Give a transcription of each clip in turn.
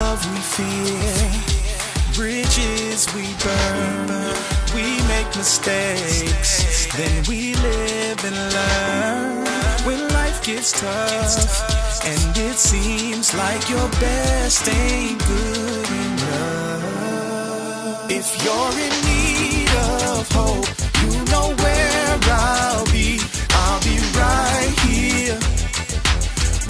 love we fear, bridges we burn, we make mistakes, then we live and learn. When life gets tough and it seems like your best ain't good enough, if you're in need of hope, you know where I'll be right here,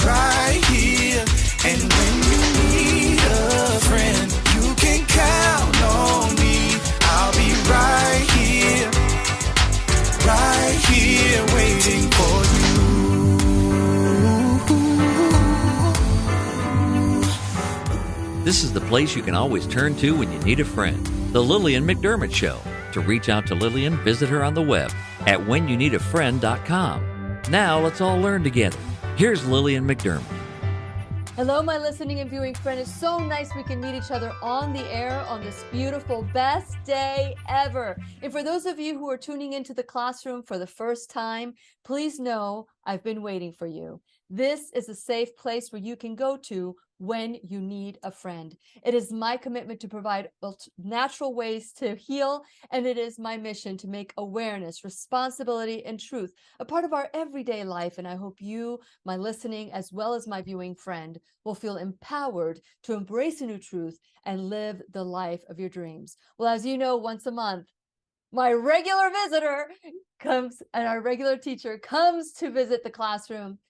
right here. And when you need a friend, you can count on me. I'll be right here, waiting for you. This is the place you can always turn to when you need a friend. The Lillian McDermott Show. To reach out to Lillian, visit her on the web at whenyouneedafriend.com. Now let's all learn together. Here's Lillian McDermott. Hello, my listening and viewing friend. It's so nice we can meet each other on the air on this beautiful, best day ever. And for those of you who are tuning into the classroom for the first time, please know I've been waiting for you. This is a safe place where you can go to when you need a friend. It is my commitment to provide natural ways to heal, and it is my mission to make awareness, responsibility, and truth a part of our everyday life. And I hope you, my listening, as well as my viewing friend, will feel empowered to embrace a new truth and live the life of your dreams. Well, as you know, once a month, my regular visitor comes and our regular teacher comes to visit the classroom.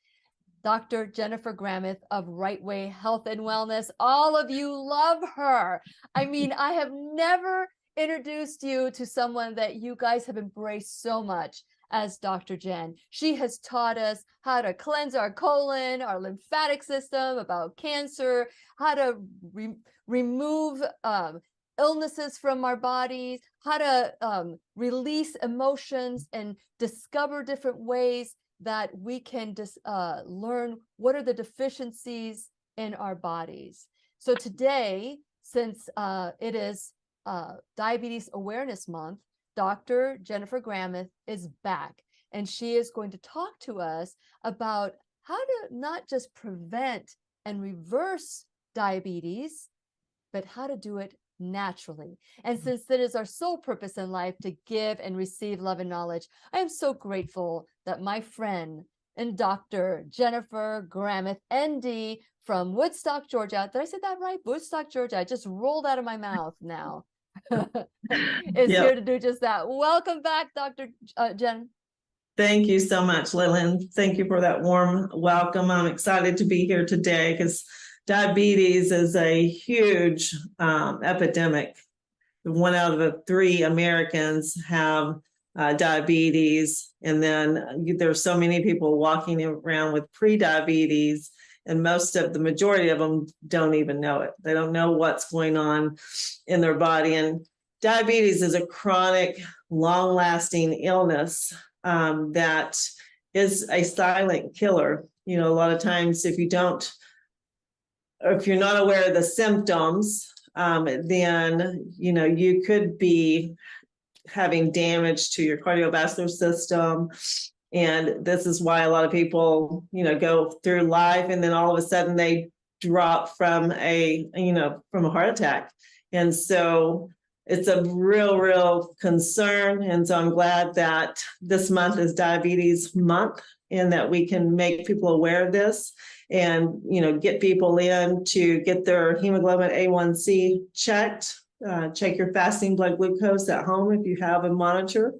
Dr. Jennifer Gramith of Rightway Health and Wellness. All of you love her. I mean, I have never introduced you to someone that you guys have embraced so much as Dr. Jen. She has taught us how to cleanse our colon, our lymphatic system, about cancer, how to remove illnesses from our bodies, how to release emotions and discover different ways that we can learn what are the deficiencies in our bodies. So today, since it is Diabetes Awareness Month, Dr. Jennifer Gramith is back, and she is going to talk to us about how to not just prevent and reverse diabetes, but how to do it naturally. And since that is our sole purpose in life, to give and receive love and knowledge, I am so grateful that my friend and Dr. Jennifer Gramith, ND, from Woodstock, Georgia. Did I say that right? Woodstock, Georgia. I just rolled out of my mouth now. Is here to do just that. Welcome back, Dr. Jen. Thank you so much, Lillian. Thank you for that warm welcome. I'm excited to be here today because diabetes is a huge epidemic. 1 out of 3 Americans have diabetes, and then there's so many people walking around with pre-diabetes, and the majority of them don't even know it. They don't know what's going on in their body. And diabetes is a chronic, long-lasting illness that is a silent killer. You know, a lot of times if you're not aware of the symptoms, then, you know, you could be having damage to your cardiovascular system. And this is why a lot of people, you know, go through life and then all of a sudden they drop from a heart attack. And so it's a real concern. And so I'm glad that this month is Diabetes Month and that we can make people aware of this and, you know, get people in to get their hemoglobin A1C checked. Check your fasting blood glucose at home if you have a monitor.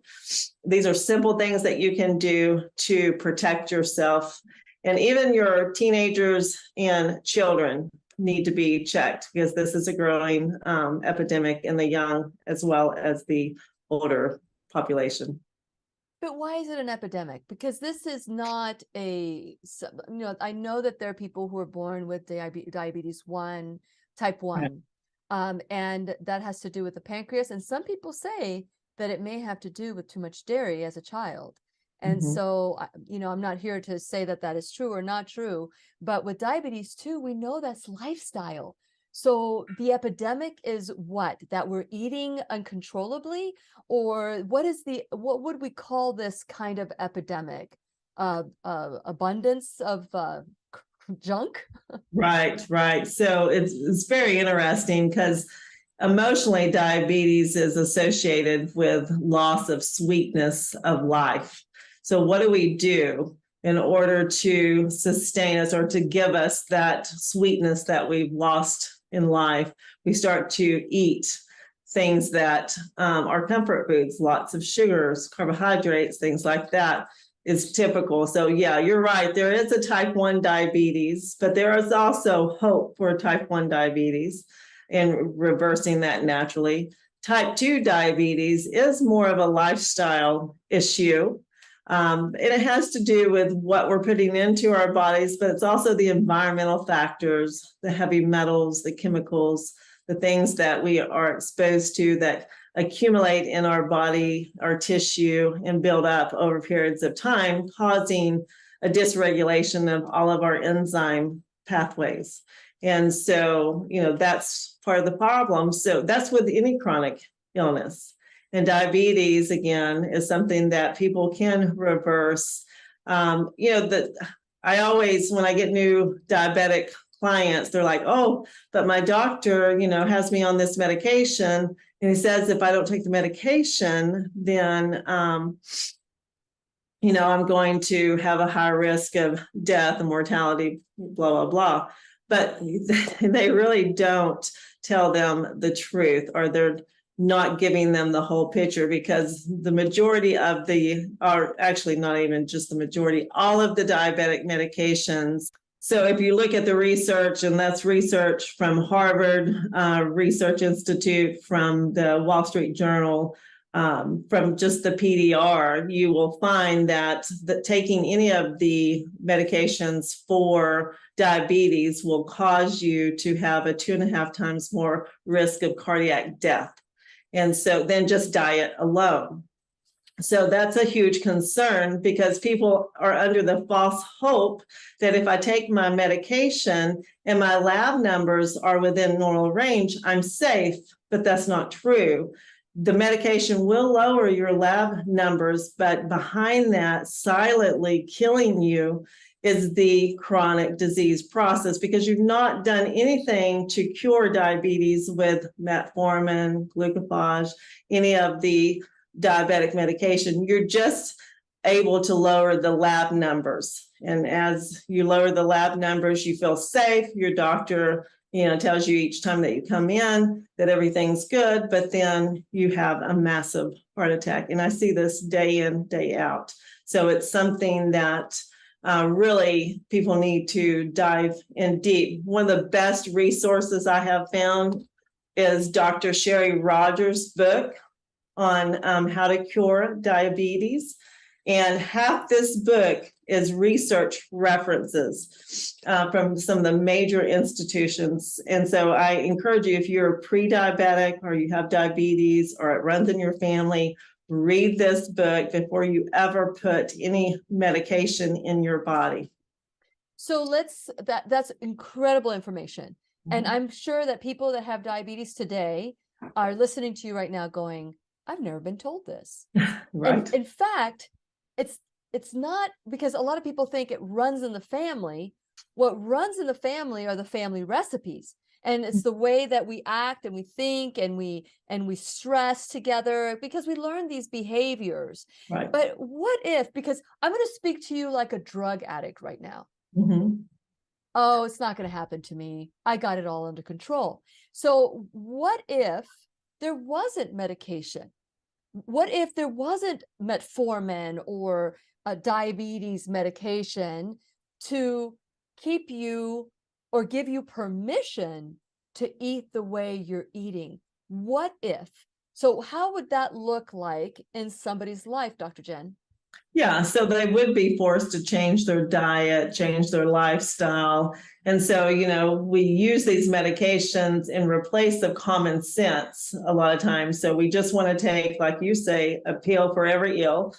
These are simple things that you can do to protect yourself. And even your teenagers and children need to be checked because this is a growing epidemic in the young as well as the older population. But why is it an epidemic? Because this is not I know that there are people who are born with diabetes 1, type 1. Right. And that has to do with the pancreas. And some people say that it may have to do with too much dairy as a child. And so, you know, I'm not here to say that that is true or not true, but with diabetes too, we know that's lifestyle. So the epidemic is what? That we're eating uncontrollably? Or what would we call this kind of epidemic? Abundance of junk. Right, right. So it's very interesting because emotionally, diabetes is associated with loss of sweetness of life. So what do we do in order to sustain us or to give us that sweetness that we've lost in life? We start to eat things that are comfort foods, lots of sugars, carbohydrates, things like that is typical. So yeah, you're right. There is a type 1 diabetes, but there is also hope for type 1 diabetes and reversing that naturally. Type 2 diabetes is more of a lifestyle issue. And it has to do with what we're putting into our bodies, but it's also the environmental factors, the heavy metals, the chemicals, the things that we are exposed to that accumulate in our body, our tissue, and build up over periods of time, causing a dysregulation of all of our enzyme pathways. And so, that's part of the problem. So that's with any chronic illness. And diabetes, again, is something that people can reverse. I always, when I get new diabetic clients, they're like, oh, but my doctor, has me on this medication. And he says, if I don't take the medication, then, I'm going to have a high risk of death and mortality, blah, blah, blah. But they really don't tell them the truth, or they're not giving them the whole picture, because the majority of actually not even just the majority, all of the diabetic medications. So if you look at the research, and that's research from Harvard Research Institute, from the Wall Street Journal, from just the PDR, you will find that taking any of the medications for diabetes will cause you to have a 2.5 times more risk of cardiac death. And so then just diet alone. So that's a huge concern, because people are under the false hope that if I take my medication and my lab numbers are within normal range, I'm safe, but that's not true. The medication will lower your lab numbers, but behind that, silently killing you, is the chronic disease process, because you've not done anything to cure diabetes with metformin, glucophage, any of the diabetic medication. You're just able to lower the lab numbers. And as you lower the lab numbers, you feel safe. Your doctor, tells you each time that you come in that everything's good, but then you have a massive heart attack. And I see this day in, day out. So it's something that really people need to dive in deep. One of the best resources I have found is Dr. Sherry Rogers' book on how to cure diabetes. And half this book is research references from some of the major institutions. And so I encourage you, if you're pre-diabetic or you have diabetes or it runs in your family, read this book before you ever put any medication in your body. So that's incredible information. And I'm sure that people that have diabetes today are listening to you right now going, I've never been told this. Right. And in fact, it's not, because a lot of people think it runs in the family. What runs in the family are the family recipes. And it's the way that we act and we think and we stress together, because we learn these behaviors. Right. But what if, because I'm going to speak to you like a drug addict right now. Mm-hmm. Oh, it's not going to happen to me. I got it all under control. So what if there wasn't medication? What if there wasn't metformin or a diabetes medication to keep you or give you permission to eat the way you're eating? What if? So how would that look like in somebody's life, Dr. Jen? Yeah, so they would be forced to change their diet, change their lifestyle. And so, we use these medications in replace of common sense a lot of times. So we just want to take, like you say, a pill for every ill.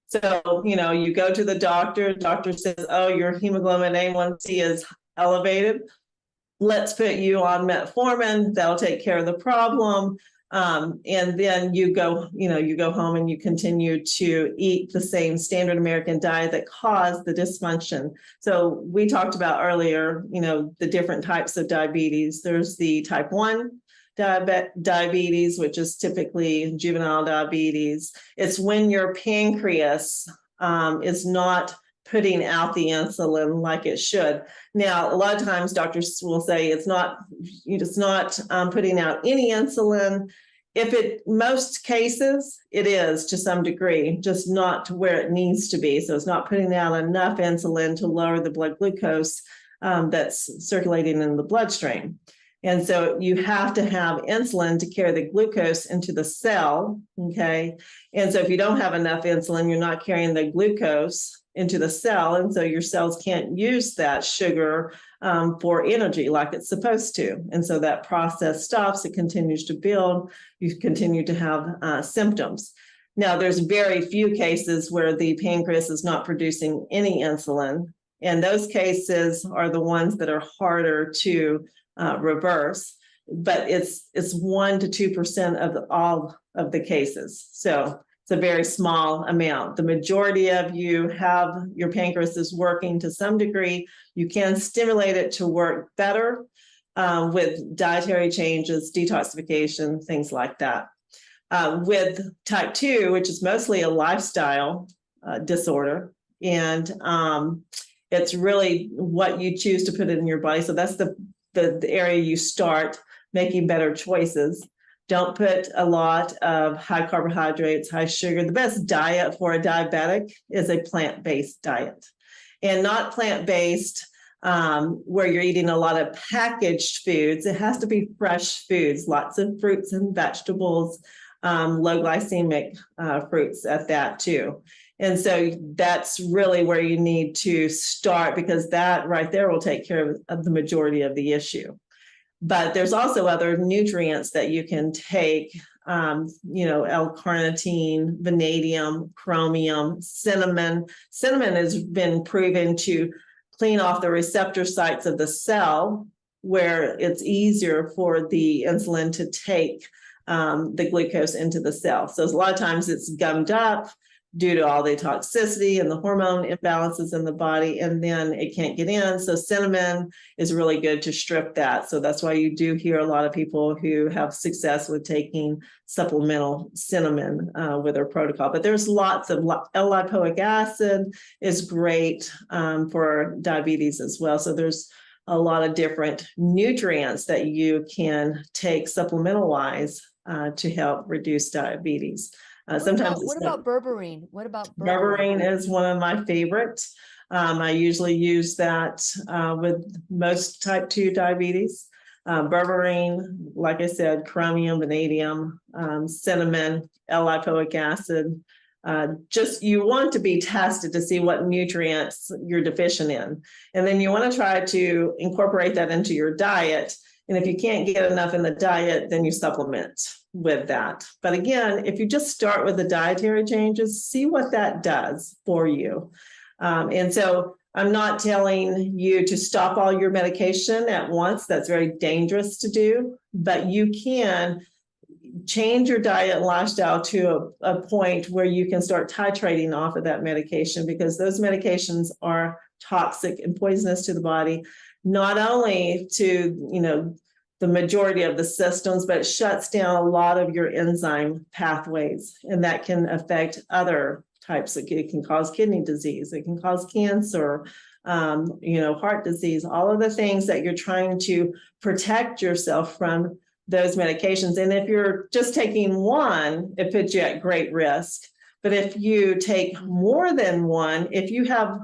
So, you go to the doctor says, oh, your hemoglobin A1C is elevated. Let's put you on metformin. That'll take care of the problem. And then you go home and you continue to eat the same standard American diet that caused the dysfunction. So we talked about earlier, the different types of diabetes. There's the type 1 diabetes, which is typically juvenile diabetes. It's when your pancreas is not putting out the insulin like it should. Now, a lot of times doctors will say it's not putting out any insulin. Most cases, it is to some degree, just not to where it needs to be. So it's not putting out enough insulin to lower the blood glucose that's circulating in the bloodstream. And so you have to have insulin to carry the glucose into the cell, okay? And so if you don't have enough insulin, you're not carrying the glucose into the cell, and so your cells can't use that sugar for energy like it's supposed to. And so that process stops, it continues to build, you continue to have symptoms. Now, there's very few cases where the pancreas is not producing any insulin, and those cases are the ones that are harder to reverse, but it's 1% to 2% of all of the cases. So it's a very small amount. The majority of you have your pancreas is working to some degree. You can stimulate it to work better with dietary changes, detoxification, things like that. With type 2, which is mostly a lifestyle disorder, and it's really what you choose to put in your body. So that's the area you start making better choices. Don't put a lot of high carbohydrates, high sugar. The best diet for a diabetic is a plant-based diet, and not plant-based where you're eating a lot of packaged foods. It has to be fresh foods, lots of fruits and vegetables, low glycemic fruits at that too. And so that's really where you need to start, because that right there will take care of the majority of the issue. But there's also other nutrients that you can take, L-carnitine, vanadium, chromium, cinnamon. Cinnamon has been proven to clean off the receptor sites of the cell, where it's easier for the insulin to take the glucose into the cell. So a lot of times it's gummed up due to all the toxicity and the hormone imbalances in the body, and then it can't get in. So cinnamon is really good to strip that. So that's why you do hear a lot of people who have success with taking supplemental cinnamon with their protocol. But there's lots of L-lipoic acid is great for diabetes as well. So there's a lot of different nutrients that you can take supplemental wise to help reduce diabetes. What about berberine? Berberine is one of my favorites. I usually use that with most type 2 diabetes. Berberine, like I said, chromium, vanadium, cinnamon, L-lipoic acid. Just you want to be tested to see what nutrients you're deficient in. And then you want to try to incorporate that into your diet. And if you can't get enough in the diet, then you supplement with that. But again, if you just start with the dietary changes, see what that does for you. And so I'm not telling you to stop all your medication at once. That's very dangerous to do, but you can change your diet and lifestyle to a point where you can start titrating off of that medication, because those medications are toxic and poisonous to the body, not only to, the majority of the systems, but it shuts down a lot of your enzyme pathways, and that can affect other types. It can cause kidney disease, it can cause cancer, heart disease, all of the things that you're trying to protect yourself from those medications. And if you're just taking one, it puts you at great risk. But if you take more than one, if you have,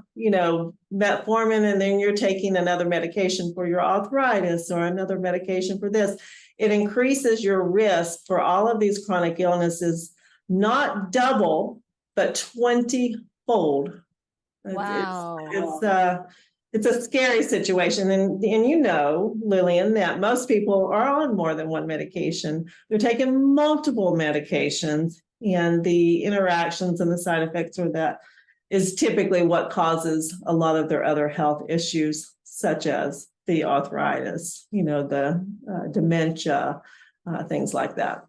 metformin, and then you're taking another medication for your arthritis or another medication for this, it increases your risk for all of these chronic illnesses, not double, but 20-fold. Wow. It's a scary situation. And Lillian, that most people are on more than one medication. They're taking multiple medications, and the interactions and the side effects of that is typically what causes a lot of their other health issues, such as the arthritis, the dementia, things like that.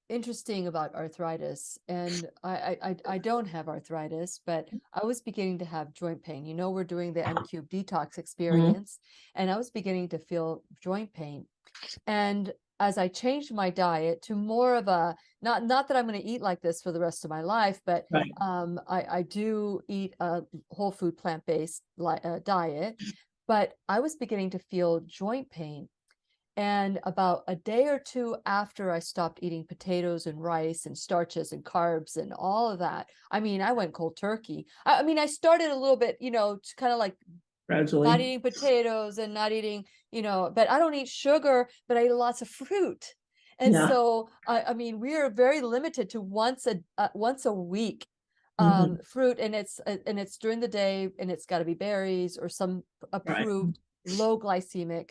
Interesting about arthritis, and I don't have arthritis, but I was beginning to have joint pain. We're doing the M-Cube detox experience, and I was beginning to feel joint pain. And as I changed my diet to more of a, not that I'm going to eat like this for the rest of my life, but Right. I do eat a whole food plant-based diet, but I was beginning to feel joint pain. And about a day or two after I stopped eating potatoes and rice and starches and carbs and all of that, I mean, I went cold turkey. I mean, I started a little bit, kind of like Gradually. not eating potatoes and not eating, but I don't eat sugar, but I eat lots of fruit. And Yeah. so, I mean, we are very limited to once a week fruit, and it's during the day, and it's got to be berries or some approved low glycemic.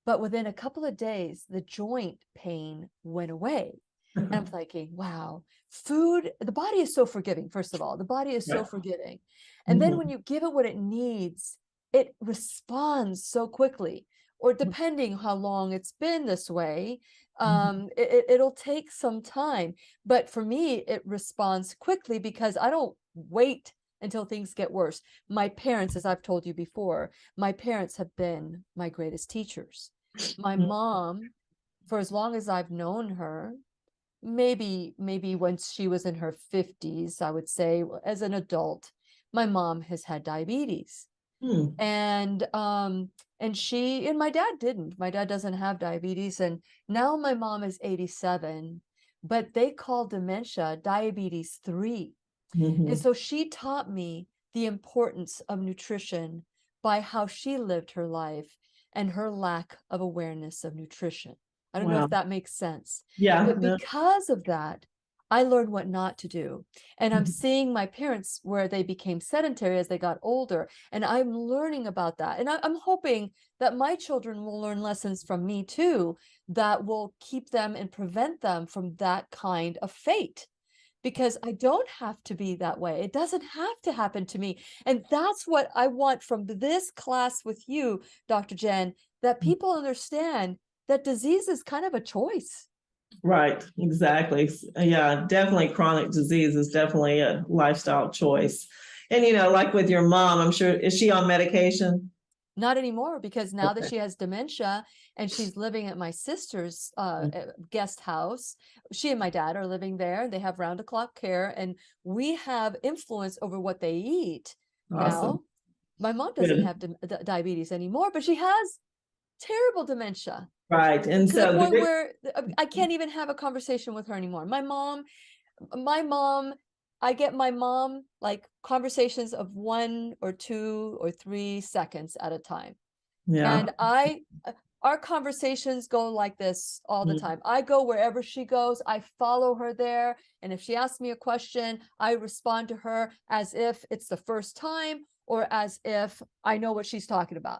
But within a couple of days, the joint pain went away. And I'm thinking, wow, food, the body is so forgiving. First of all, the body is so forgiving. And then when you give it what it needs, it responds so quickly. Or depending how long it's been this way, it'll take some time. But for me, it responds quickly because I don't wait until things get worse. My parents, as I've told you before, my parents have been my greatest teachers. My mom, for as long as I've known her, maybe when she was in her 50s, I would say, as an adult, my mom has had diabetes. And she and my dad didn't. My dad doesn't have diabetes, and now my mom is 87, but they call dementia diabetes 3. And so she taught me the importance of nutrition by how she lived her life and her lack of awareness of nutrition. I don't know if that makes sense. Yeah. But because of that, I learned what not to do. And I'm seeing my parents where they became sedentary as they got older. And I'm learning about that. And I'm hoping that my children will learn lessons from me too, that will keep them and prevent them from that kind of fate. Because I don't have to be that way. It doesn't have to happen to me. And that's what I want from this class with you, Dr. Jen, that people understand that disease is kind of a choice. Right, exactly. Yeah, definitely chronic disease is definitely a lifestyle choice. And, like with your mom, I'm sure, is she on medication? Not anymore, because now that she has dementia and she's living at my sister's guest house, she and my dad are living there. They have round-the-clock care, and we have influence over what they eat. Awesome. Now, my mom doesn't have diabetes anymore, but she has terrible dementia. Right. And to the point where I can't even have a conversation with her anymore. My mom, I get my mom like conversations of 1 or 2 or 3 seconds at a time. Yeah. And our conversations go like this all the time. I go wherever she goes, I follow her there. And if she asks me a question, I respond to her as if it's the first time or as if I know what she's talking about.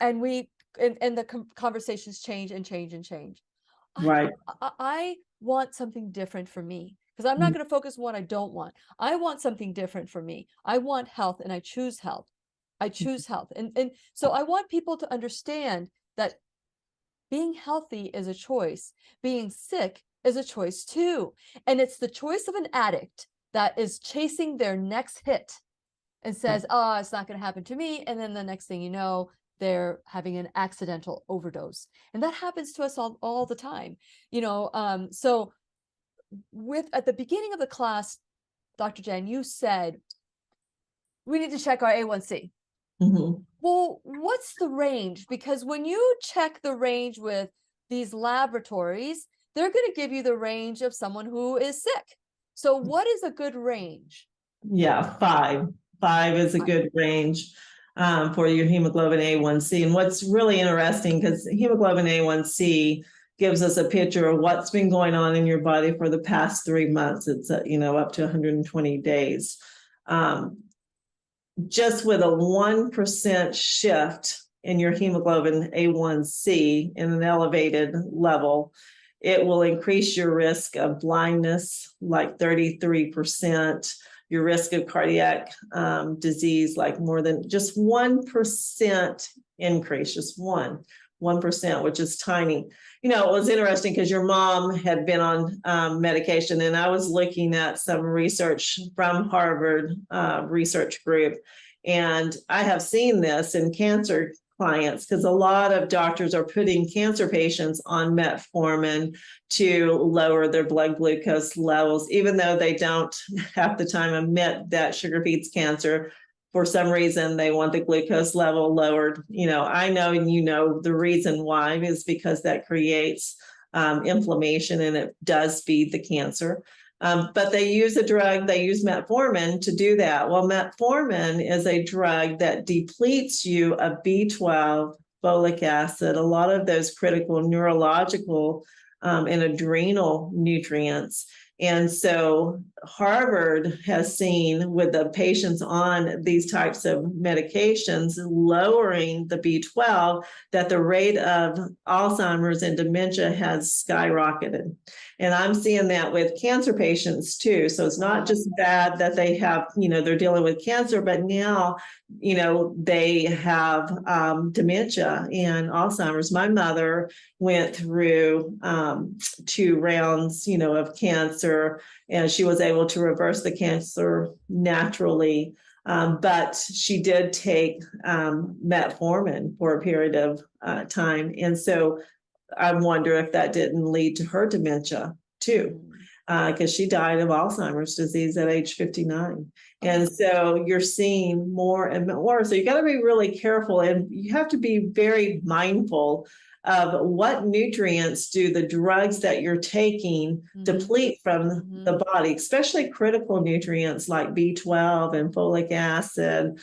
And the conversations change and change and change. Right. I want something different for me, because I'm not going to focus on what I don't want. I want something different for me. I want health, and I choose health. I choose health. And so I want people to understand that being healthy is a choice. Being sick is a choice too. And it's the choice of an addict that is chasing their next hit and says, oh, it's not going to happen to me. And then the next thing you know, they're having an accidental overdose. And that happens to us all the time. So at the beginning of the class, Dr. Jen, you said, we need to check our A1C. Well, what's the range? Because when you check the range with these laboratories, they're going to give you the range of someone who is sick. So what is a good range? Yeah, 5. 5 is a good range for your hemoglobin A1C. And what's really interesting, because hemoglobin A1C gives us a picture of what's been going on in your body for the past 3 months. It's up to 120 days. Just with a 1% shift in your hemoglobin A1C in an elevated level, it will increase your risk of blindness like 33%, your risk of cardiac disease like more than just 1% increase, just 1 1%, which is tiny. You know, it was interesting because your mom had been on medication, and I was looking at some research from Harvard research group, and I have seen this in cancer clients because a lot of doctors are putting cancer patients on metformin to lower their blood glucose levels, even though they don't half the time admit that sugar feeds cancer. For some reason, they want the glucose level lowered. You know, I know, and you know, the reason why is because that creates inflammation, and it does feed the cancer. But they use a drug, they use metformin to do that. Well, metformin is a drug that depletes you of B12, folic acid, a lot of those critical neurological and adrenal nutrients. And so Harvard has seen with the patients on these types of medications, lowering the B12, that the rate of Alzheimer's and dementia has skyrocketed. And I'm seeing that with cancer patients too. So it's not just bad that they have, you know, they're dealing with cancer, but now, you know, they have dementia and Alzheimer's. My mother went through 2 rounds, you know, of cancer, and she was able to reverse the cancer naturally. But she did take metformin for a period of time. And so I wonder if that didn't lead to her dementia too, because she died of Alzheimer's disease at age 59. And so you're seeing more and more. So you got to be really careful, and you have to be very mindful of what nutrients do the drugs that you're taking deplete from the body, especially critical nutrients like B12 and folic acid.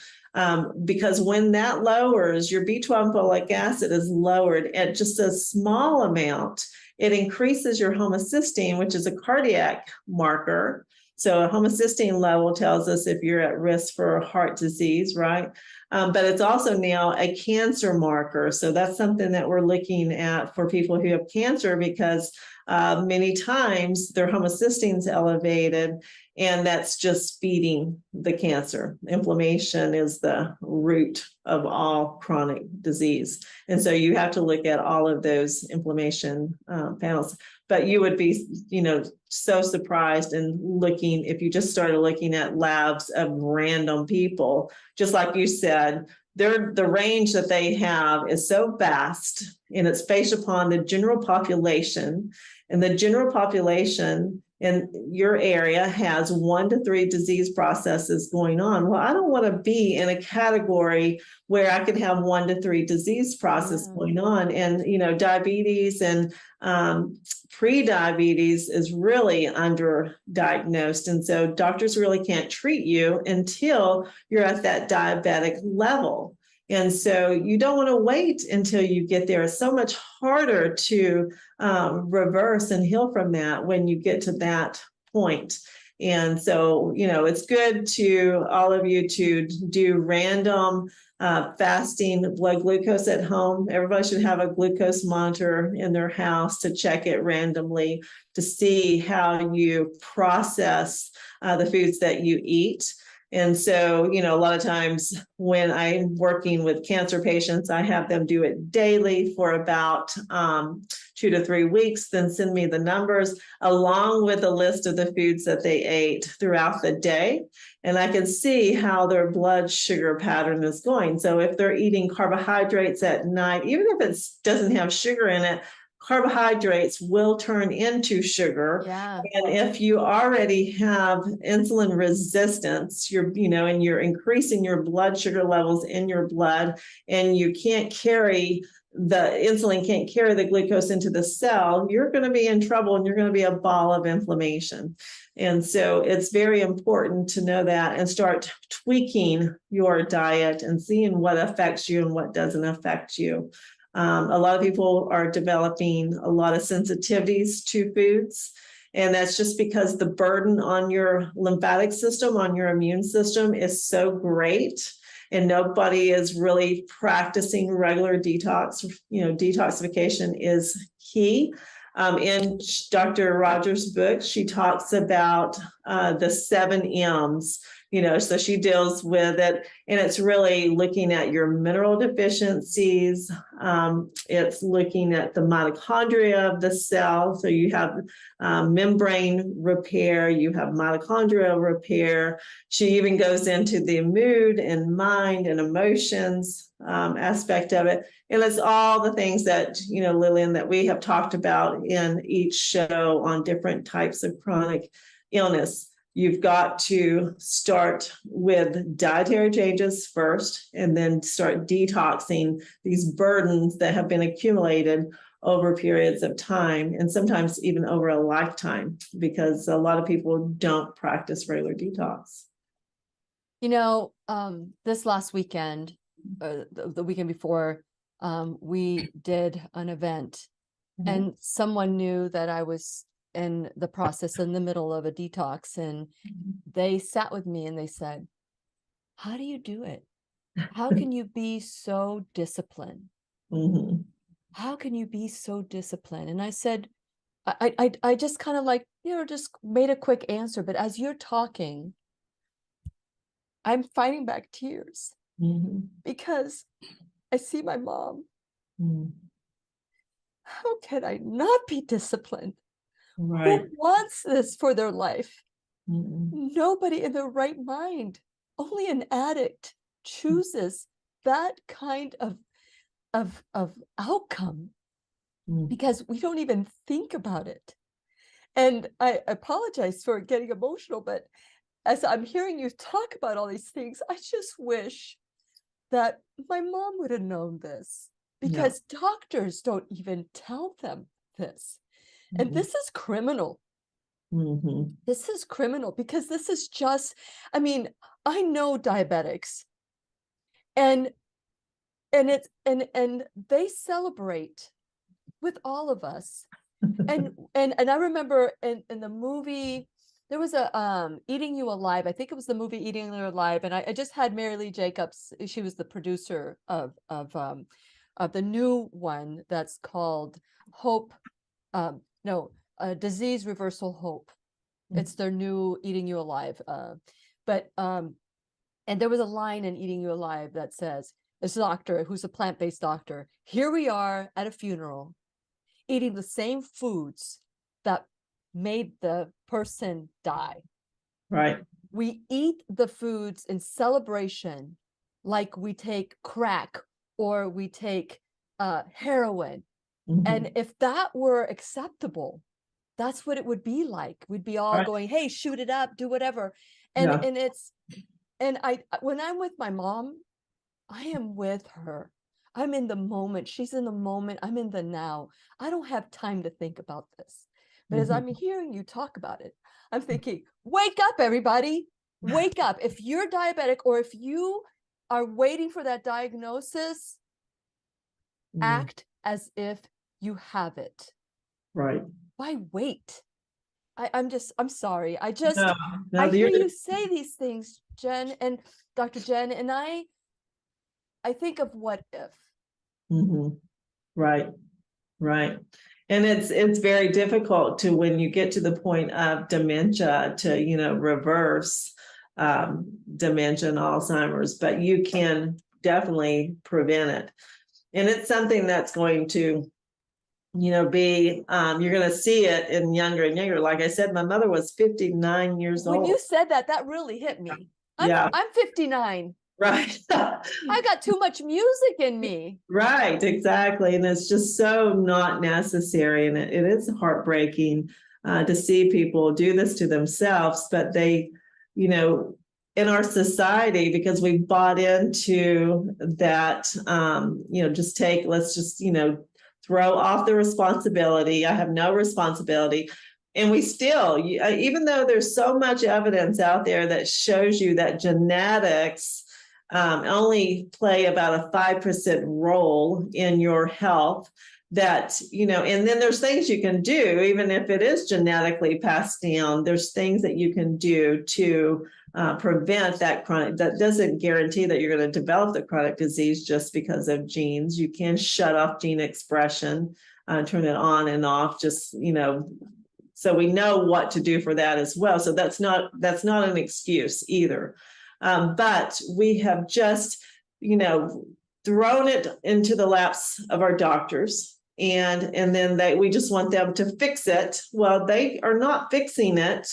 Because when that lowers, your B12 and folic acid is lowered at just a small amount, it increases your homocysteine, which is a cardiac marker. So a homocysteine level tells us if you're at risk for heart disease, right? But it's also now a cancer marker. So that's something that we're looking at for people who have cancer, because many times their homocysteine is elevated, and that's just feeding the cancer. Inflammation is the root of all chronic disease. And so you have to look at all of those inflammation panels. But you would be, you know, so surprised and looking if you just started looking at labs of random people, just like you said, the range that they have is so vast, and it's based upon the general population, and the general population in your area has 1 to 3 disease processes going on. Well, I don't want to be in a category where I could have 1 to 3 disease processes going on. And, you know, diabetes and pre-diabetes is really underdiagnosed. And so doctors really can't treat you until you're at that diabetic level. And so you don't want to wait until you get there. It's so much harder to reverse and heal from that when you get to that point. And so, you know, it's good to all of you to do random fasting blood glucose at home. Everybody should have a glucose monitor in their house to check it randomly to see how you process the foods that you eat. And so, you know, a lot of times when I'm working with cancer patients, I have them do it daily for about 2 to 3 weeks, then send me the numbers along with a list of the foods that they ate throughout the day. And I can see how their blood sugar pattern is going. So if they're eating carbohydrates at night, even if it doesn't have sugar in it, carbohydrates will turn into sugar. Yeah. And if you already have insulin resistance, and you're increasing your blood sugar levels in your blood, and you can't carry the insulin can't carry the glucose into the cell, you're going to be in trouble, and you're going to be a ball of inflammation. And so it's very important to know that and start tweaking your diet and seeing what affects you and what doesn't affect you. A lot of people are developing a lot of sensitivities to foods, and that's just because the burden on your lymphatic system, on your immune system is so great, and nobody is really practicing regular detox. Detoxification is key. In Dr. Rogers' book, she talks about the 7 M's. so she deals with it, and it's really looking at your mineral deficiencies. It's looking at the mitochondria of the cell. So you have membrane repair, you have mitochondrial repair. She even goes into the mood and mind and emotions aspect of it. And it's all the things that, Lillian, that we have talked about in each show on different types of chronic illness. You've got to start with dietary changes first, and then start detoxing these burdens that have been accumulated over periods of time, and sometimes even over a lifetime, because a lot of people don't practice regular detox. This last weekend, the weekend before, we did an event, and someone knew that I was in the process, in the middle of a detox, and they sat with me and they said, how do you do it? How can you be so disciplined? How can you be so disciplined? And I said, I just kind of like, just made a quick answer, but as you're talking, I'm fighting back tears because I see my mom. How can I not be disciplined? Right. Who wants this for their life? Nobody in their right mind. Only an addict chooses that kind of outcome, because we don't even think about it. And I apologize for getting emotional, but as I'm hearing you talk about all these things, I just wish that my mom would have known this, because doctors don't even tell them this. And this is criminal. This is criminal, because this is just, I know diabetics, and they celebrate with all of us. And I remember in the movie, there was a Eating You Alive. I think it was the movie Eating You Alive, and I just had Mary Lee Jacobs. She was the producer of the new one that's called Hope. Disease Reversal Hope. It's their new Eating You Alive. And there was a line in Eating You Alive that says, this doctor, who's a plant-based doctor, here we are at a funeral, eating the same foods that made the person die. Right. We eat the foods in celebration, like we take crack or we take heroin. And if that were acceptable, that's what it would be like. We'd be all going, hey, shoot it up, do whatever. And when I'm with my mom, I am with her. I'm in the moment. She's in the moment. I'm in the now. I don't have time to think about this. But as I'm hearing you talk about it, I'm thinking, wake up, everybody. Wake up. If you're diabetic, or if you are waiting for that diagnosis, act as if you have it. Right. Why wait? I'm sorry. I hear you say these things, Jen and Dr. Jen, and I think of what if. Right. And it's very difficult to, when you get to the point of dementia, to, reverse dementia and Alzheimer's, but you can definitely prevent it. And it's something that's going to, be, you're going to see it in younger and younger. Like I said, my mother was 59 years old. When you said that, that really hit me. I'm 59. Right. I got too much music in me. Right, exactly. And it's just so not necessary. And it is heartbreaking to see people do this to themselves, but they, in our society, because we bought into that, let's just, throw off the responsibility. I have no responsibility. And we still, even though there's so much evidence out there that shows you that genetics only play about a 5% role in your health, that, and then there's things you can do, even if it is genetically passed down, there's things that you can do to prevent that chronic. That doesn't guarantee that you're going to develop the chronic disease just because of genes. You can shut off gene expression, turn it on and off, just, So we know what to do for that as well. So that's not an excuse either. But we have just, thrown it into the laps of our doctors, and then we just want them to fix it. Well, they are not fixing it.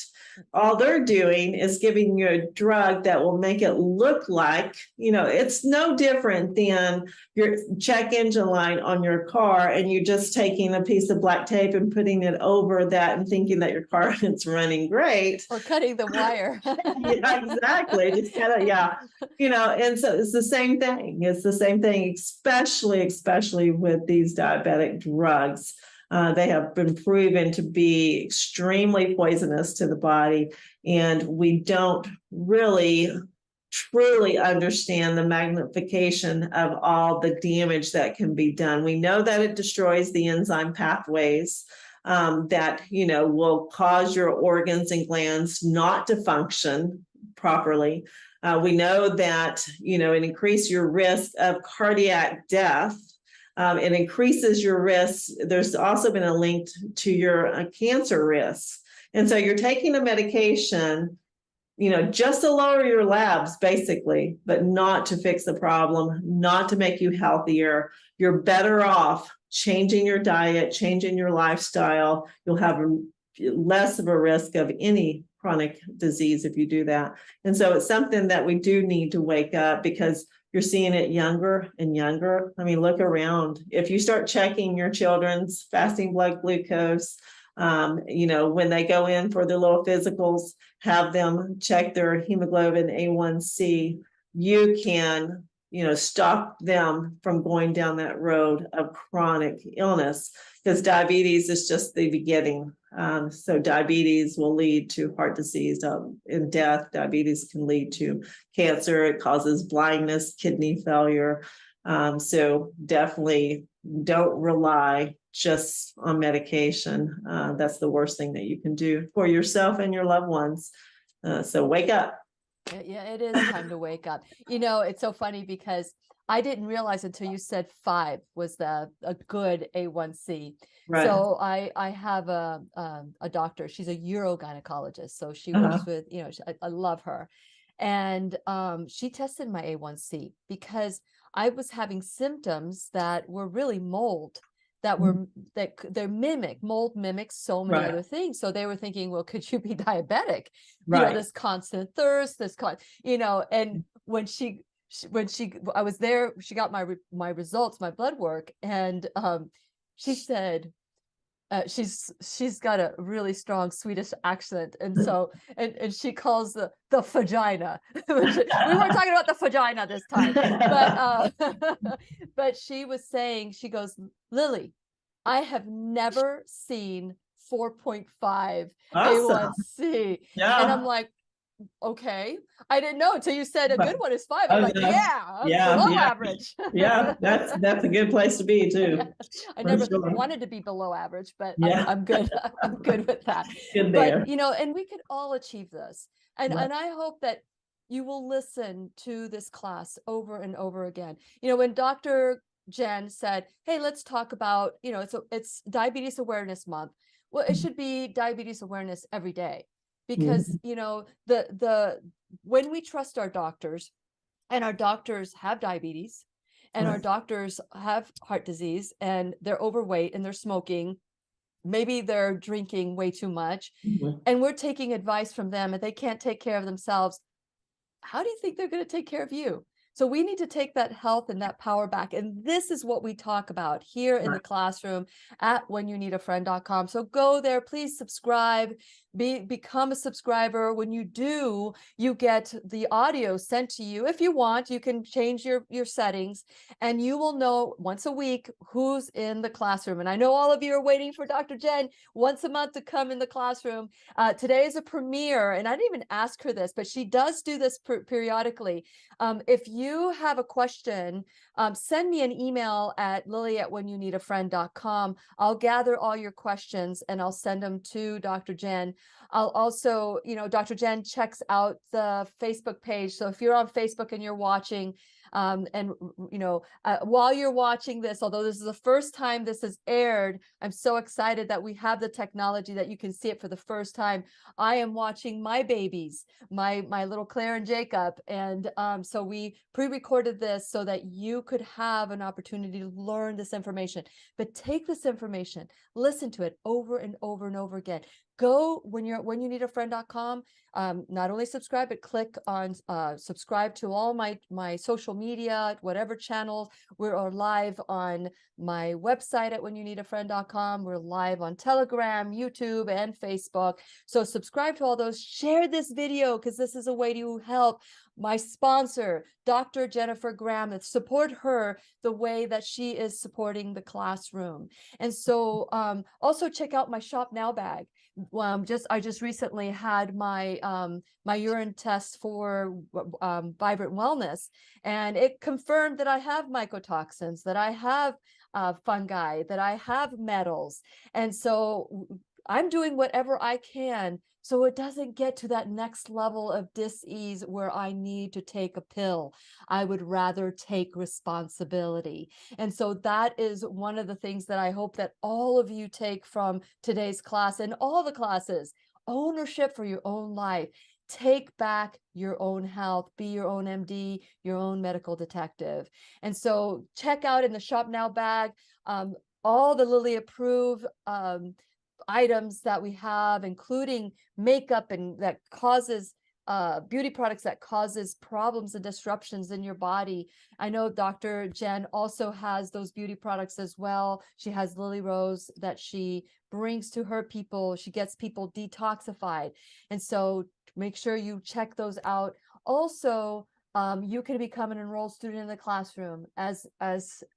All they're doing is giving you a drug that will make it look like, it's no different than your check engine light on your car, and you're just taking a piece of black tape and putting it over that and thinking that your car is running great. Or cutting the wire. Yeah, exactly. Just kind of, yeah. And so it's the same thing. It's the same thing, especially with these diabetic drugs. They have been proven to be extremely poisonous to the body, and we don't really truly understand the magnification of all the damage that can be done. We know that it destroys the enzyme pathways that, will cause your organs and glands not to function properly. We know that, it increases your risk of cardiac death. It increases your risk. There's also been a link to your cancer risks. And so you're taking a medication, just to lower your labs, basically, but not to fix the problem, not to make you healthier. You're better off changing your diet, changing your lifestyle. You'll have less of a risk of any chronic disease if you do that. And so it's something that we do need to wake up, because you're seeing it younger and younger. I mean, look around. If you start checking your children's fasting blood glucose, when they go in for their little physicals, have them check their hemoglobin A1C, you can, stop them from going down that road of chronic illness, because diabetes is just the beginning. So diabetes will lead to heart disease and death. Diabetes can lead to cancer. It causes blindness, kidney failure. So definitely don't rely just on medication. That's the worst thing that you can do for yourself and your loved ones. So wake up. Yeah, it is time to wake up. It's so funny because I didn't realize until you said 5 was a good A1C. Right. So I have a doctor. She's a urogynecologist. So she works with, I love her. And she tested my A1C because I was having symptoms that were really mold, that mold mimics so many other things. So they were thinking, well, could you be diabetic? Right. This constant thirst, and I was there, she got my results, my blood work, and she said, she's got a really strong Swedish accent, and so and she calls the vagina. We weren't talking about the vagina this time, but she was saying, she goes, Lily, I have never seen 4.5 A1C. Yeah. And I'm like, okay, I didn't know until you said a good one is 5. I'm like, below average. Yeah, that's a good place to be too. I never wanted to be below average, but I'm good. I'm good with that. Good there. But and we could all achieve this. And I hope that you will listen to this class over and over again. When Dr. Jen said, hey, let's talk about, it's Diabetes Awareness Month. Well, it should be diabetes awareness every day. Because when we trust our doctors, and our doctors have diabetes, and our doctors have heart disease, and they're overweight, and they're smoking, maybe they're drinking way too much, and we're taking advice from them, and they can't take care of themselves, how do you think they're going to take care of you? So we need to take that health and that power back. And this is what we talk about here in the classroom at whenyouneedafriend.com. So go there, please subscribe, become a subscriber. When you do, you get the audio sent to you. If you want, you can change your settings, and you will know once a week who's in the classroom. And I know all of you are waiting for Dr. Jen once a month to come in the classroom. Today is a premiere, and I didn't even ask her this, but she does do this periodically. If you have a question, send me an email at lily@whenyouneedafriend.com. I'll gather all your questions and I'll send them to Dr. Jen. I'll also, Dr. Jen checks out the Facebook page. So if you're on Facebook and you're watching, And while you're watching this, although this is the first time this has aired, I'm so excited that we have the technology that you can see it for the first time. I am watching my babies, my little Claire and Jacob, and so we pre-recorded this so that you could have an opportunity to learn this information. But take this information, listen to it over and over and over again. Go when you need a friend.com, not only subscribe, but click on subscribe to all my social media, whatever channels. We're live on my website at whenyounneedafriend.com. We're live on Telegram, YouTube, and Facebook. So subscribe to all those. Share this video, because this is a way to help my sponsor, Dr. Jennifer Gramith. Support her the way that she is supporting the classroom. And so also check out my Shop Now bag. I just recently had my my urine test for Vibrant Wellness, and it confirmed that I have mycotoxins, that I have fungi, that I have metals. And so I'm doing whatever I can so it doesn't get to that next level of dis-ease where I need to take a pill. I would rather take responsibility. And so that is one of the things that I hope that all of you take from today's class and all the classes: ownership for your own life. Take back your own health, be your own MD, your own medical detective. And so check out in the Shop Now bag all the Lilly approved items that we have, including makeup and that causes beauty products that causes problems and disruptions in your body. I know Dr. Jen also has those beauty products as well. She has Lily Rose that she brings to her people. She gets people detoxified. And so make sure you check those out. Also, you can become an enrolled student in the classroom. As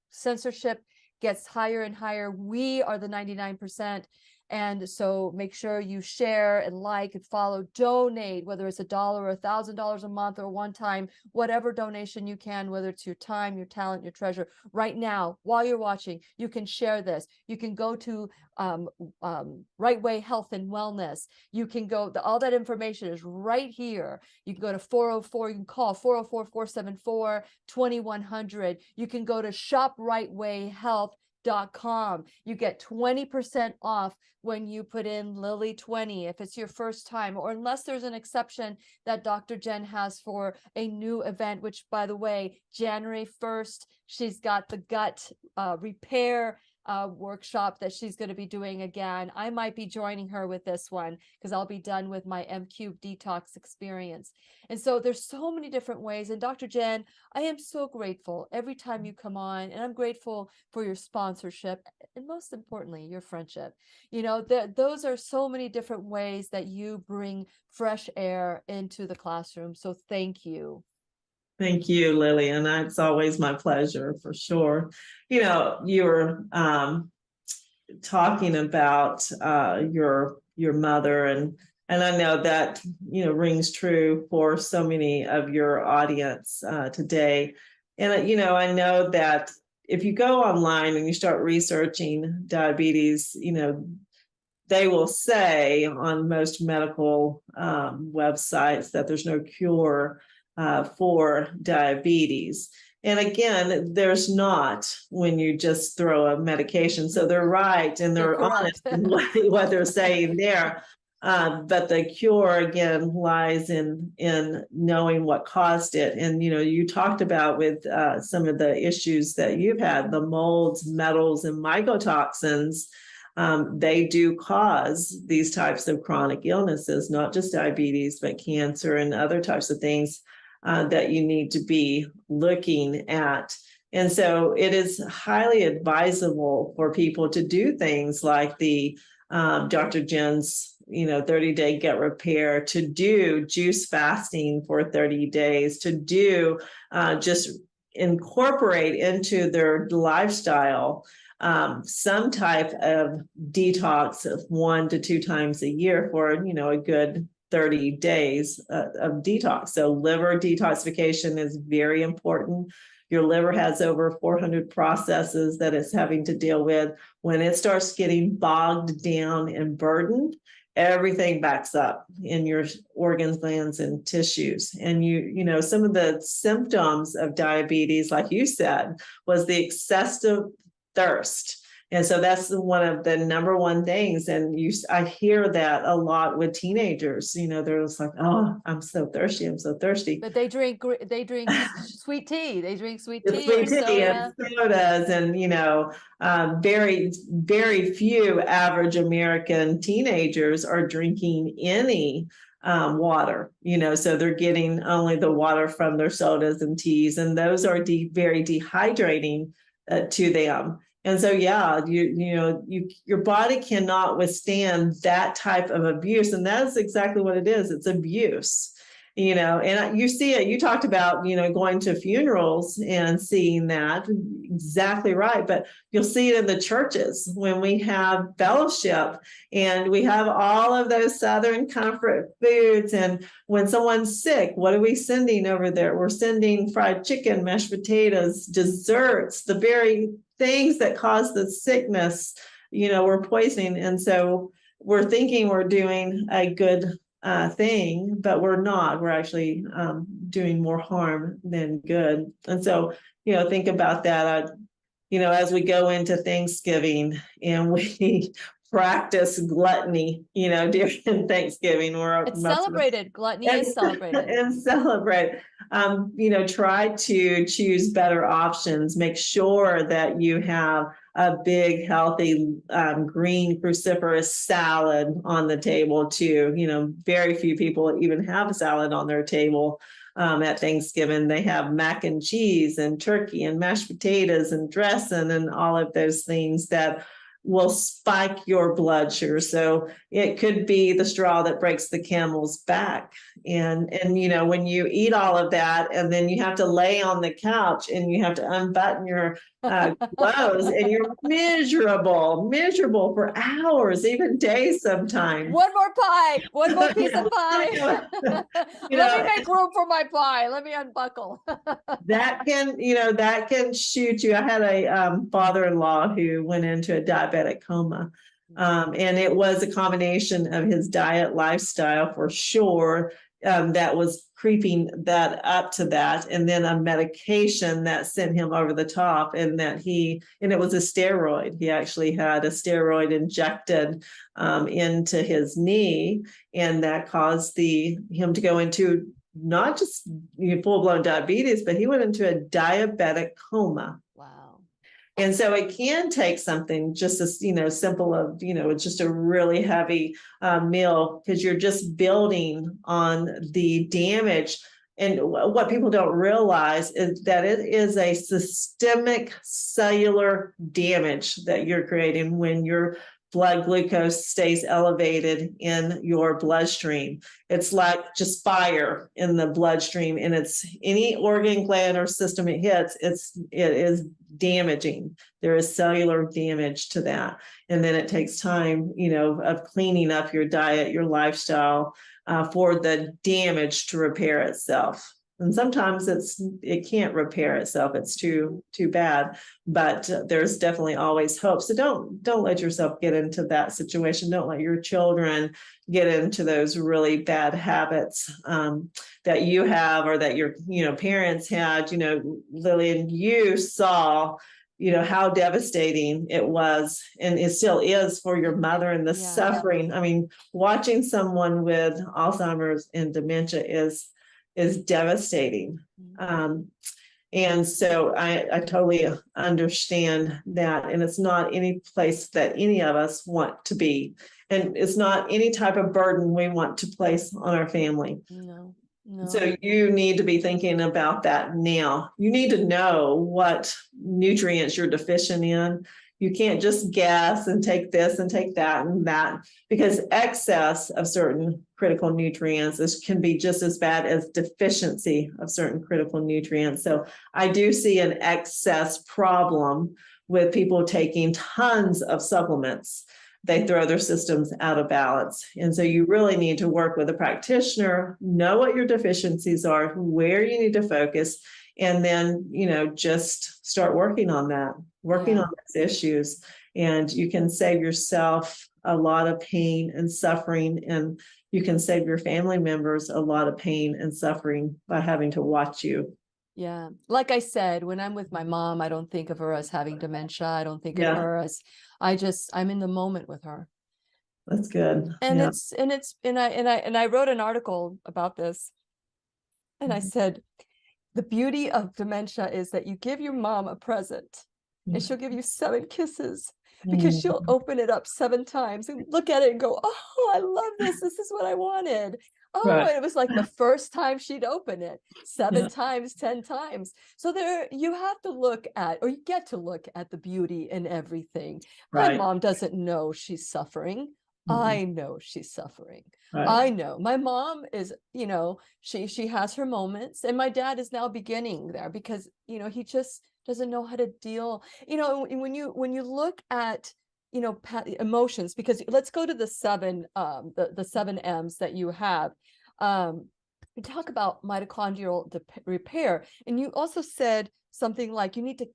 censorship gets higher and higher, we are the 99%. And so make sure you share and like and follow, donate, whether it's $1 or $1,000 a month or one time, whatever donation you can, whether it's your time, your talent, your treasure. Right now, while you're watching, you can share this. You can go to Rightway Health and Wellness. You can go, all that information is right here. You can go to 404, you can call 404-474-2100. You can go to shoprightwayhealth.com. You get 20% off when you put in Lily 20 if it's your first time, or unless there's an exception that Dr. Jen has for a new event, which, by the way, January 1st, she's got the gut repair workshop that she's going to be doing again. I might be joining her with this one because I'll be done with my M-Cube detox experience. And so there's so many different ways. And Dr. Jen, I am so grateful every time you come on, and I'm grateful for your sponsorship and most importantly, your friendship. Those are so many different ways that you bring fresh air into the classroom. So thank you. Thank you, Lillian. It's always my pleasure, for sure. You were talking about your mother, and I know that rings true for so many of your audience today. And I know that if you go online and you start researching diabetes, they will say on most medical websites that there's no cure for diabetes. And again, there's not when you just throw a medication. So they're right, and they're honest in what they're saying there. But the cure, again, lies in knowing what caused it. And, you talked about with some of the issues that you've had, the molds, metals, and mycotoxins. They do cause these types of chronic illnesses, not just diabetes, but cancer and other types of things that you need to be looking at. And so it is highly advisable for people to do things like the Dr. Jen's 30-day gut repair, to do juice fasting for 30 days, to do just incorporate into their lifestyle some type of detox of 1 to 2 times a year for a good 30 days of detox. So liver detoxification is very important. Your liver has over 400 processes that it's having to deal with. When it starts getting bogged down and burdened, everything backs up in your organs, glands, and tissues. And some of the symptoms of diabetes, like you said, was the excessive thirst. And so that's one of the number one things. And I hear that a lot with teenagers. They're just like, "Oh, I'm so thirsty. I'm so thirsty." But they drink sweet tea. They drink sweet It's tea or sweet tea soda. and sodas, and very, very few average American teenagers are drinking any water. So they're getting only the water from their sodas and teas, and those are very dehydrating to them. And so, yeah, your body cannot withstand that type of abuse. And that's exactly what it is. It's abuse, and you see it. You talked about, going to funerals and seeing that. Exactly right. But you'll see it in the churches when we have fellowship and we have all of those Southern comfort foods. And when someone's sick, what are we sending over there? We're sending fried chicken, mashed potatoes, desserts, the very things that cause the sickness, we're poisoning. And so we're thinking we're doing a good thing, but we're not. We're actually doing more harm than good. And so, think about that. As we go into Thanksgiving and we practice gluttony, during Thanksgiving, It's celebrated. Gluttony is celebrated. And celebrate. Try to choose better options. Make sure that you have a big, healthy, green cruciferous salad on the table too. Very few people even have a salad on their table at Thanksgiving. They have mac and cheese and turkey and mashed potatoes and dressing and all of those things that will spike your blood sugar. So it could be the straw that breaks the camel's back. And when you eat all of that, and then you have to lay on the couch and you have to unbutton your clothes, and you're miserable for hours, even days sometimes. One more pie, one more piece of pie. Let me make room for my pie. Let me unbuckle. that can shoot you. I had a father-in-law who went into a diabetic coma. And it was a combination of his diet, lifestyle for sure, that was creeping that up to that, and then a medication that sent him over the top, and it was a steroid. He actually had a steroid injected into his knee, and that caused him to go into not just full-blown diabetes, but he went into a diabetic coma. Wow. And so it can take something just as, simple of, it's just a really heavy meal, because you're just building on the damage. And what people don't realize is that it is a systemic cellular damage that you're creating when your blood glucose stays elevated in your bloodstream. It's like just fire in the bloodstream, and it's any organ, gland, or system it hits, it is damaging. There is cellular damage to that. And then it takes time, of cleaning up your diet, your lifestyle, for the damage to repair itself. And sometimes it can't repair itself. It's too bad, but there's definitely always hope. So don't let yourself get into that situation. Don't let your children get into those really bad habits that you have, or that your parents had. Lillian, you saw how devastating it was, and it still is, for your mother, and the suffering. I mean, watching someone with Alzheimer's and dementia is devastating. And so I totally understand that. And it's not any place that any of us want to be. And it's not any type of burden we want to place on our family. No. So you need to be thinking about that now. You need to know what nutrients you're deficient in. You can't just guess and take this and take that and that, because excess of certain critical nutrients can be just as bad as deficiency of certain critical nutrients. So I do see an excess problem with people taking tons of supplements. They throw their systems out of balance. And so you really need to work with a practitioner, know what your deficiencies are, where you need to focus, and then, just start working on that, on those issues. And you can save yourself a lot of pain and suffering, and you can save your family members a lot of pain and suffering by having to watch you. Yeah. Like I said, when I'm with my mom, I don't think of her as having dementia. I don't think of Yeah. her as, I'm in the moment with her. That's good. And Yeah. I wrote an article about this. And I said, the beauty of dementia is that you give your mom a present and she'll give you 7 kisses, because she'll open it up 7 times and look at it and go, oh, I love this. This is what I wanted. Oh, Right. and it was like the first time she'd open it 7 Yeah. times, 10 times. So there, you have to look at, or you get to look at the beauty in everything. My Right. mom doesn't know she's suffering. I know she's suffering. Right. I know my mom is, she has her moments, and my dad is now beginning there because, he just doesn't know how to deal, when you look at, emotions, because let's go to the 7, the 7 M's that you have. We talk about mitochondrial repair, and you also said something like you need to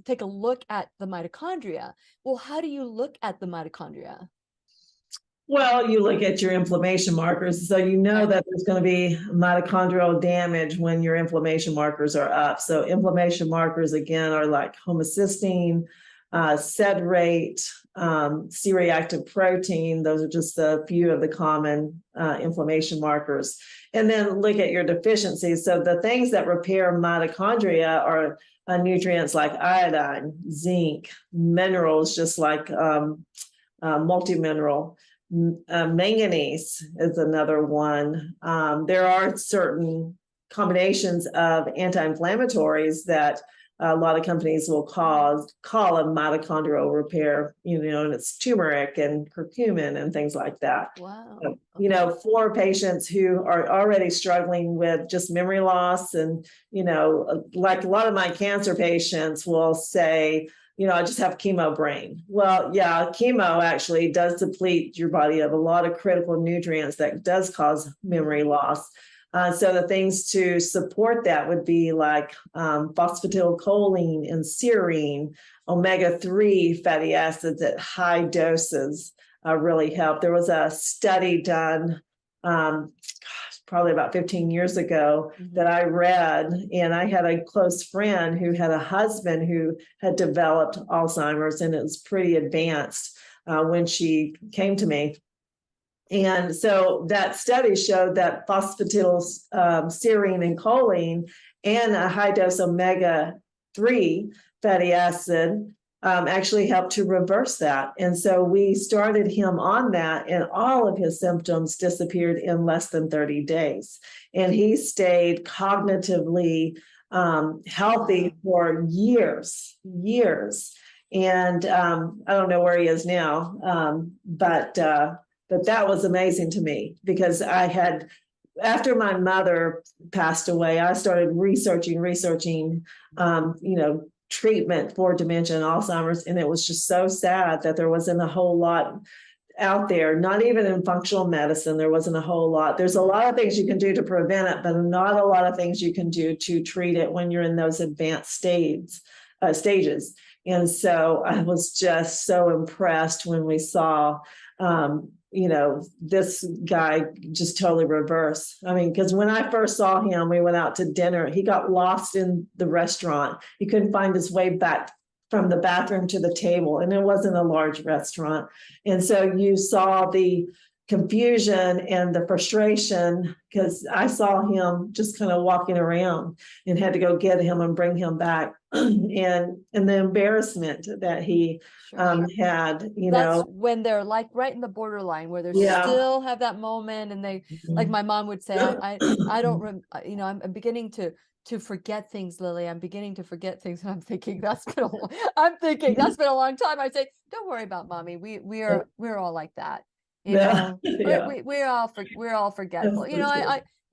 take a look at the mitochondria. Well, how do you look at the mitochondria? Well, you look at your inflammation markers, so you know that there's going to be mitochondrial damage when your inflammation markers are up. So inflammation markers, again, are like homocysteine, SED rate, C-reactive protein. Those are just a few of the common inflammation markers. And then look at your deficiencies. So the things that repair mitochondria are nutrients like iodine, zinc, minerals, just like multimineral. Manganese is another one. There are certain combinations of anti-inflammatories that a lot of companies will call a mitochondrial repair, and it's turmeric and curcumin and things like that. Wow. For patients who are already struggling with just memory loss, and, like a lot of my cancer patients will say, I just have chemo brain. Well, yeah, chemo actually does deplete your body of a lot of critical nutrients that does cause memory loss. So the things to support that would be like phosphatidylcholine and serine, omega-3 fatty acids at high doses really help. There was a study done probably about 15 years ago that I read, and I had a close friend who had a husband who had developed Alzheimer's, and it was pretty advanced when she came to me. And so that study showed that phosphatidylserine and choline and a high dose omega-3 fatty acid actually helped to reverse that. And so we started him on that, and all of his symptoms disappeared in less than 30 days. And he stayed cognitively healthy for years. And I don't know where he is now, but that was amazing to me, because after my mother passed away, I started researching, treatment for dementia and Alzheimer's. And it was just so sad that there wasn't a whole lot out there, not even in functional medicine. There wasn't a whole lot. There's a lot of things you can do to prevent it, but not a lot of things you can do to treat it when you're in those advanced stages. And so I was just so impressed when we saw, this guy just totally reverse. I mean, because when I first saw him, we went out to dinner. He got lost in the restaurant. He couldn't find his way back from the bathroom to the table, and it wasn't a large restaurant. And so you saw the confusion and the frustration, because I saw him just kind of walking around and had to go get him and bring him back. and the embarrassment that he had, That's when they're like right in the borderline where they still have that moment, and they, like my mom would say, I don't I'm beginning to forget things, Lily. I'm beginning to forget things. And I'm thinking that's been a long time. I say, don't worry about mommy. We're all like that. We're all forgetful.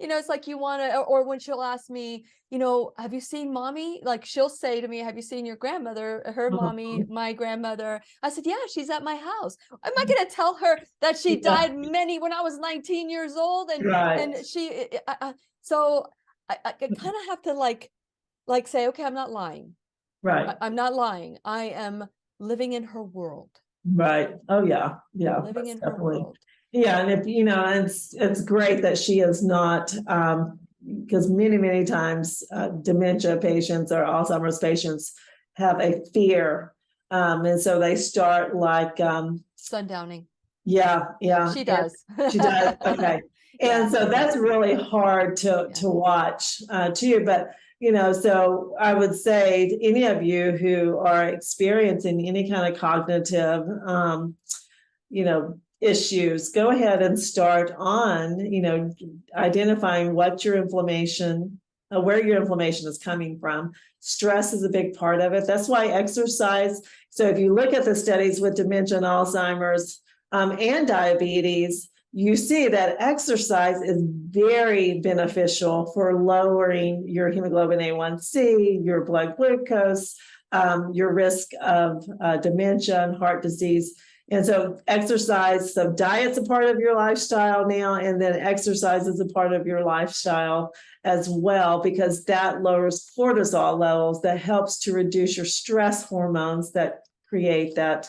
It's like you want to, or when she'll ask me, have you seen mommy? Like she'll say to me, have you seen your grandmother, her mommy, my grandmother? I said, yeah, she's at my house. Am I going to tell her that she died when I was 19 years old? And she, so I kind of have to like say, okay, I'm not lying. Right. I'm not lying. I am living in her world. Right. Oh yeah. Yeah. Living that's in her definitely. world. Yeah. And if, it's great that she is not, because many times dementia patients or Alzheimer's patients have a fear. And so they start like, Sundowning. yeah. She does. She does. Okay. And so that's really hard to watch too. But, so I would say to any of you who are experiencing any kind of cognitive, issues, go ahead and start on, identifying what your inflammation, where your inflammation is coming from. Stress is a big part of it. That's why exercise. So if you look at the studies with dementia and Alzheimer's and diabetes, you see that exercise is very beneficial for lowering your hemoglobin A1C, your blood glucose, your risk of dementia and heart disease. And so exercise, so diet's a part of your lifestyle now, and then exercise is a part of your lifestyle as well, because that lowers cortisol levels, that helps to reduce your stress hormones that create that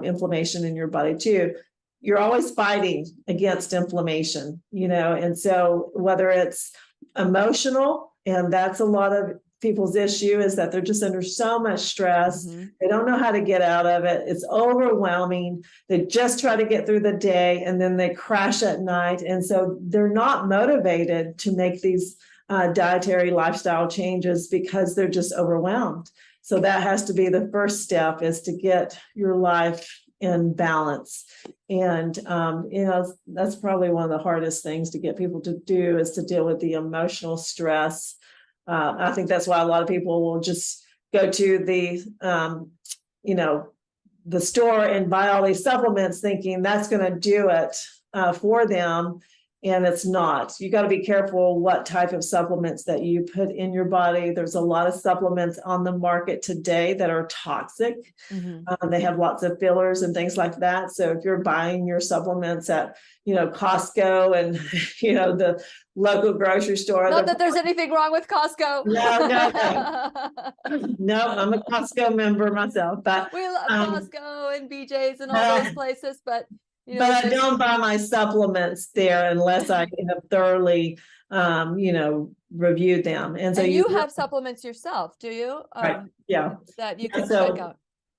inflammation in your body too. You're always fighting against inflammation, and so whether it's emotional, and that's a lot of people's issue, is that they're just under so much stress. They don't know how to get out of it. It's overwhelming. They just try to get through the day and then they crash at night. And so they're not motivated to make these dietary lifestyle changes because they're just overwhelmed. So that has to be the first step, is to get your life in balance. And, that's probably one of the hardest things to get people to do, is to deal with the emotional stress. I think that's why a lot of people will just go to the store and buy all these supplements thinking that's going to do it for them. And it's not. You got to be careful what type of supplements that you put in your body. There's a lot of supplements on the market today that are toxic. They have lots of fillers and things like that. So if you're buying your supplements at, Costco and, the local grocery store. Not that there's anything wrong with Costco. No, I'm a Costco member myself, but we love Costco and BJ's and all those places, but I don't buy my supplements there unless I have thoroughly, reviewed them. And so you have supplements yourself, do you? Right. Yeah. That you can check out.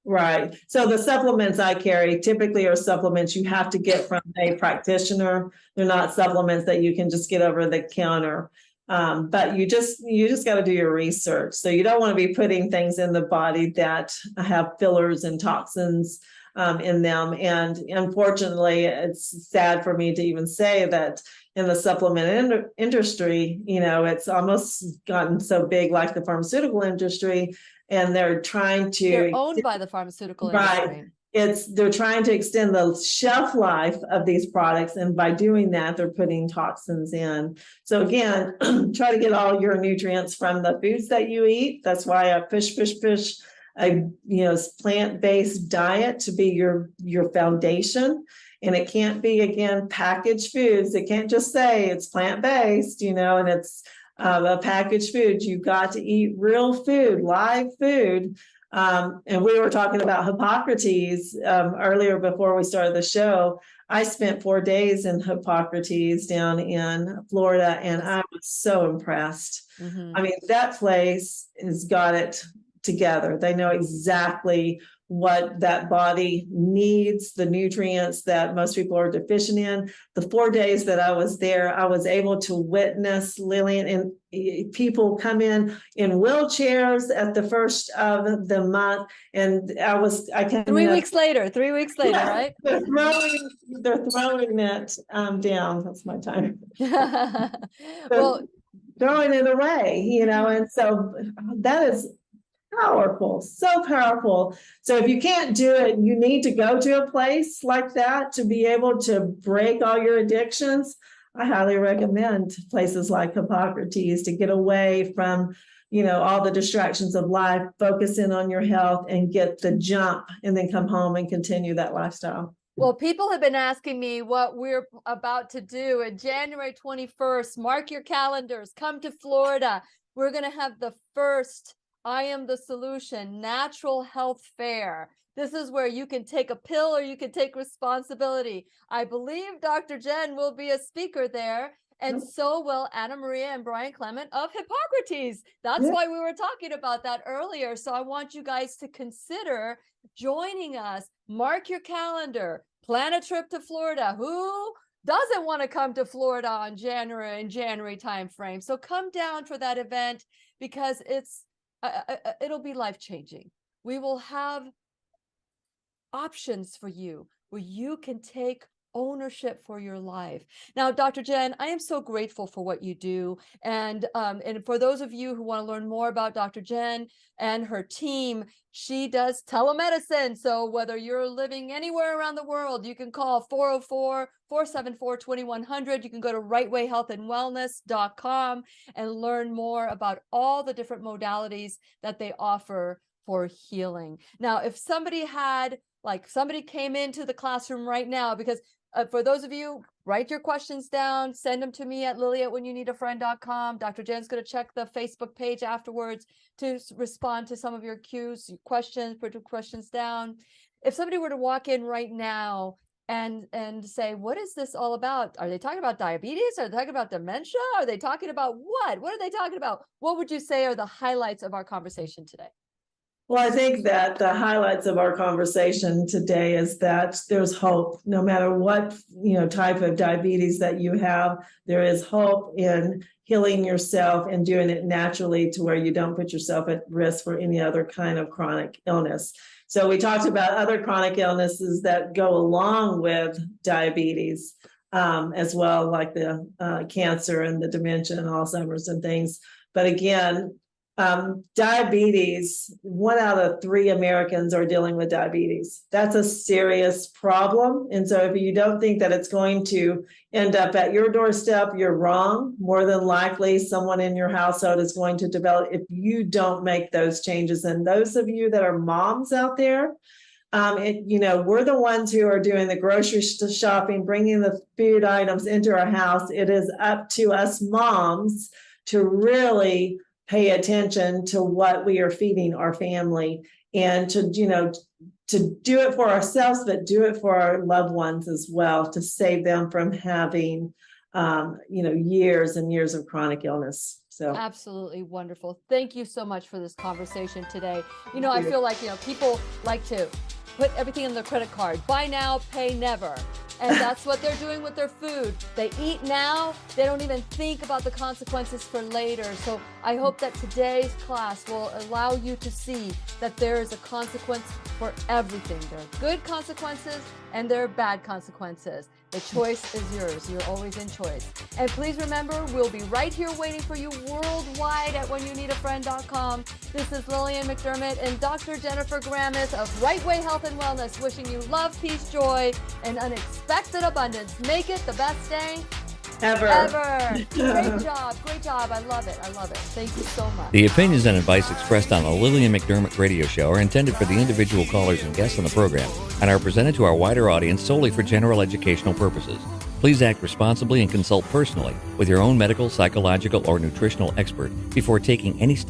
Right. So the supplements I carry typically are supplements you have to get from a practitioner. They're not supplements that you can just get over the counter. But you just got to do your research. So you don't want to be putting things in the body that have fillers and toxins in them. And unfortunately, it's sad for me to even say that in the supplement industry, it's almost gotten so big like the pharmaceutical industry, and they're trying to— They're owned by the pharmaceutical industry. They're trying to extend the shelf life of these products, and by doing that, they're putting toxins in. So again, try to get all your nutrients from the foods that you eat. That's why I push a plant-based diet to be your foundation. And it can't be, again, packaged foods. It can't just say it's plant-based, and it's a packaged food. You've got to eat real food, live food. And we were talking about Hippocrates earlier before we started the show. I spent 4 days in Hippocrates down in Florida, and I was so impressed. I mean, that place has got it together. They know exactly what that body needs, the nutrients that most people are deficient in. The 4 days that I was there, I was able to witness, Lillian, and people come in wheelchairs at the first of the month. And I can— 3 weeks later, right? They're throwing it down. That's my time. Well, throwing it away, and so that is powerful, so powerful. So if you can't do it, you need to go to a place like that to be able to break all your addictions. I highly recommend places like Hippocrates to get away from, all the distractions of life, focus in on your health and get the jump, and then come home and continue that lifestyle. Well, people have been asking me what we're about to do on January 21st. Mark your calendars, come to Florida. We're going to have the first I Am the Solution Natural Health Fair. This is where you can take a pill or you can take responsibility. I believe Dr. Jen will be a speaker there. And so will Anna Maria and Brian Clement of Hippocrates. That's why we were talking about that earlier. So I want you guys to consider joining us. Mark your calendar, plan a trip to Florida. Who doesn't want to come to Florida in January timeframe? So come down for that event, because it'll be life-changing. We will have options for you where you can take ownership for your life. Now, Dr. Jen, I am so grateful for what you do. And for those of you who want to learn more about Dr. Jen and her team, she does telemedicine. So whether you're living anywhere around the world, you can call 404-474-2100. You can go to rightwayhealthandwellness.com and learn more about all the different modalities that they offer for healing. Now, if somebody came into the classroom right now, because for those of you, write your questions down, send them to me at lily@whenyouneedafriend.com. Dr. Jen's going to check the Facebook page afterwards to respond to some of your cues, questions, put your questions down. If somebody were to walk in right now and say, what is this all about? Are they talking about diabetes? Are they talking about dementia? Are they talking about what? What are they talking about? What would you say are the highlights of our conversation today? Well, I think that the highlights of our conversation today is that there's hope. No matter what, type of diabetes that you have, there is hope in healing yourself and doing it naturally to where you don't put yourself at risk for any other kind of chronic illness. So we talked about other chronic illnesses that go along with diabetes as well, like the cancer and the dementia and Alzheimer's and things. But again, diabetes, 1 out of 3 Americans are dealing with diabetes. That's a serious problem. And so if you don't think that it's going to end up at your doorstep, you're wrong. More than likely, someone in your household is going to develop if you don't make those changes. And those of you that are moms out there, we're the ones who are doing the grocery shopping, bringing the food items into our house. It is up to us moms to really pay attention to what we are feeding our family, and to do it for ourselves, but do it for our loved ones as well, to save them from having, years and years of chronic illness. So absolutely wonderful. Thank you so much for this conversation today. I feel like, people like to put everything in their credit card, buy now, pay never. And that's what they're doing with their food. They eat now, they don't even think about the consequences for later. So I hope that today's class will allow you to see that there is a consequence for everything. There are good consequences and there are bad consequences. The choice is yours. You're always in choice. And please remember, we'll be right here waiting for you worldwide at whenyouneedafriend.com. This is Lillian McDermott and Dr. Jennifer Gramith of Rightway Health and Wellness, wishing you love, peace, joy, and unexpected abundance. Make it the best day ever. Great job. I love it. Thank you so much. The opinions and advice expressed on the Lillian McDermott radio show are intended for the individual callers and guests on the program and are presented to our wider audience solely for general educational purposes. Please act responsibly and consult personally with your own medical, psychological, or nutritional expert before taking any steps